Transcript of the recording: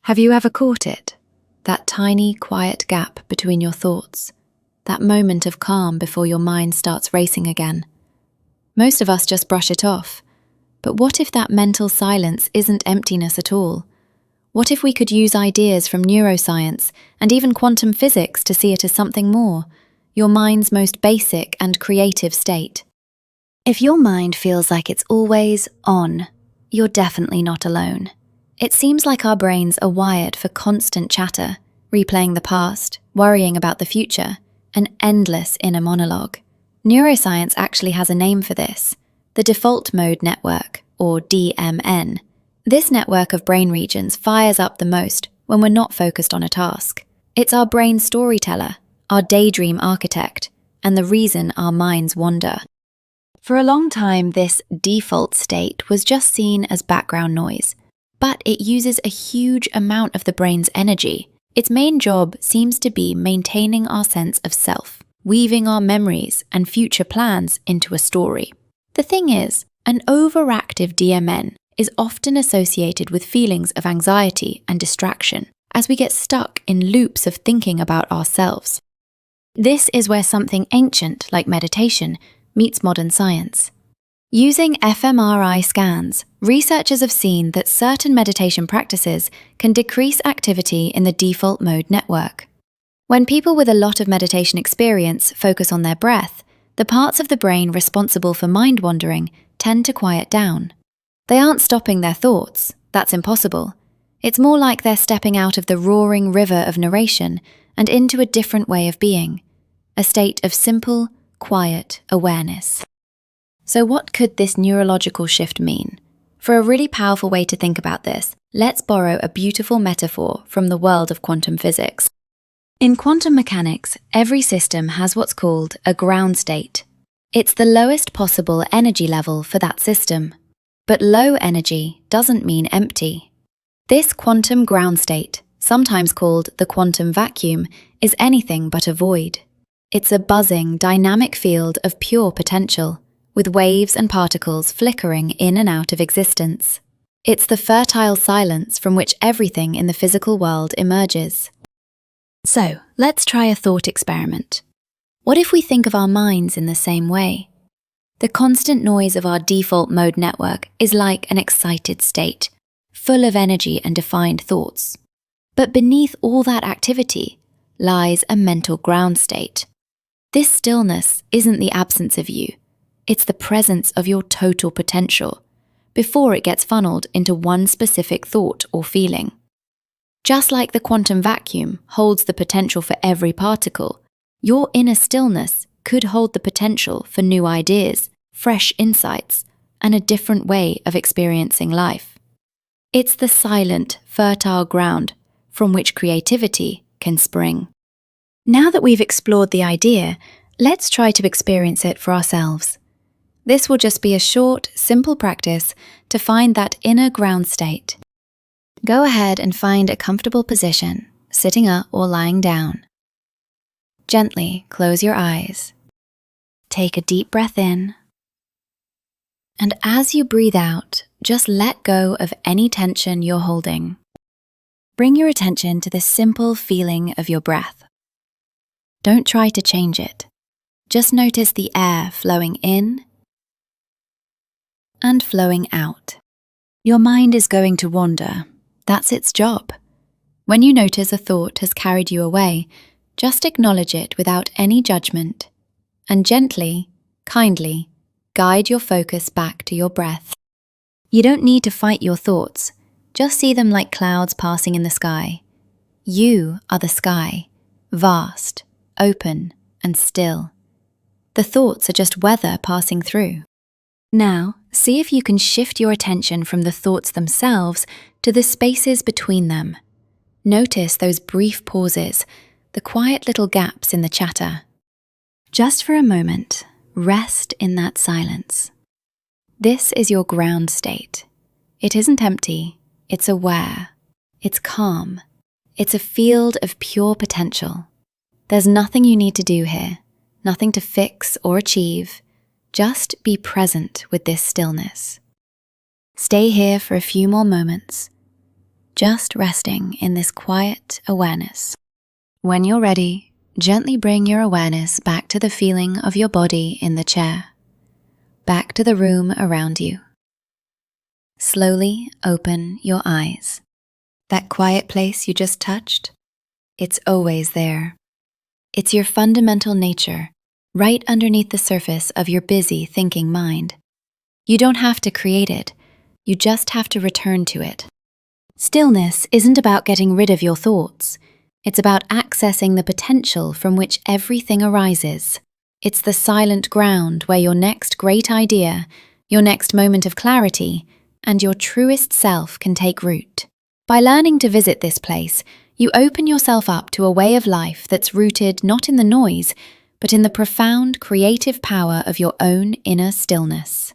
Have you ever caught it? That tiny, quiet gap between your thoughts, that moment of calm before your mind starts racing again. Most of us just brush it off. But what if that mental silence isn't emptiness at all? What if we could use ideas from neuroscience and even quantum physics to see it as something more, your mind's most basic and creative state? If your mind feels like it's always on, you're definitely not alone. It seems like our brains are wired for constant chatter, replaying the past, worrying about the future, an endless inner monologue. Neuroscience actually has a name for this, the default mode network, or DMN. This network of brain regions fires up the most when we're not focused on a task. It's our brain storyteller, our daydream architect, and the reason our minds wander. For a long time, this default state was just seen as background noise, but it uses a huge amount of the brain's energy. Its main job seems to be maintaining our sense of self, weaving our memories and future plans into a story. The thing is, an overactive DMN is often associated with feelings of anxiety and distraction, as we get stuck in loops of thinking about ourselves. This is where something ancient like meditation meets modern science. Using fMRI scans, researchers have seen that certain meditation practices can decrease activity in the default mode network. When people with a lot of meditation experience focus on their breath, the parts of the brain responsible for mind wandering tend to quiet down. They aren't stopping their thoughts, that's impossible. It's more like they're stepping out of the roaring river of narration and into a different way of being, a state of simple, quiet awareness. So what could this neurological shift mean? For a really powerful way to think about this, let's borrow a beautiful metaphor from the world of quantum physics. In quantum mechanics, every system has what's called a ground state. It's the lowest possible energy level for that system. But low energy doesn't mean empty. This quantum ground state, sometimes called the quantum vacuum, is anything but a void. It's a buzzing, dynamic field of pure potential, with waves and particles flickering in and out of existence. It's the fertile silence from which everything in the physical world emerges. So, let's try a thought experiment. What if we think of our minds in the same way? The constant noise of our default mode network is like an excited state, full of energy and defined thoughts. But beneath all that activity lies a mental ground state. This stillness isn't the absence of you. It's the presence of your total potential, before it gets funneled into one specific thought or feeling. Just like the quantum vacuum holds the potential for every particle, your inner stillness could hold the potential for new ideas, fresh insights, and a different way of experiencing life. It's the silent, fertile ground from which creativity can spring. Now that we've explored the idea, let's try to experience it for ourselves. This will just be a short, simple practice to find that inner ground state. Go ahead and find a comfortable position, sitting up or lying down. Gently close your eyes. Take a deep breath in. And as you breathe out, just let go of any tension you're holding. Bring your attention to the simple feeling of your breath. Don't try to change it. Just notice the air flowing in and flowing out. Your mind is going to wander. That's its job. When you notice a thought has carried you away, just acknowledge it without any judgment and gently, kindly, guide your focus back to your breath. You don't need to fight your thoughts. Just see them like clouds passing in the sky. You are the sky, vast, open, and still. The thoughts are just weather passing through. Now, see if you can shift your attention from the thoughts themselves to the spaces between them. Notice those brief pauses, the quiet little gaps in the chatter. Just for a moment, rest in that silence. This is your ground state. It isn't empty, it's aware, it's calm, it's a field of pure potential. There's nothing you need to do here, nothing to fix or achieve. Just be present with this stillness. Stay here for a few more moments. just resting in this quiet awareness. When you're ready, gently bring your awareness back to the feeling of your body in the chair, back to the room around you. Slowly open your eyes. That quiet place you just touched, it's always there. It's your fundamental nature, right underneath the surface of your busy thinking mind. You don't have to create it, you just have to return to it. Stillness isn't about getting rid of your thoughts. It's about accessing the potential from which everything arises. It's the silent ground where your next great idea, your next moment of clarity, and your truest self can take root. By learning to visit this place, you open yourself up to a way of life that's rooted not in the noise, but in the profound creative power of your own inner stillness.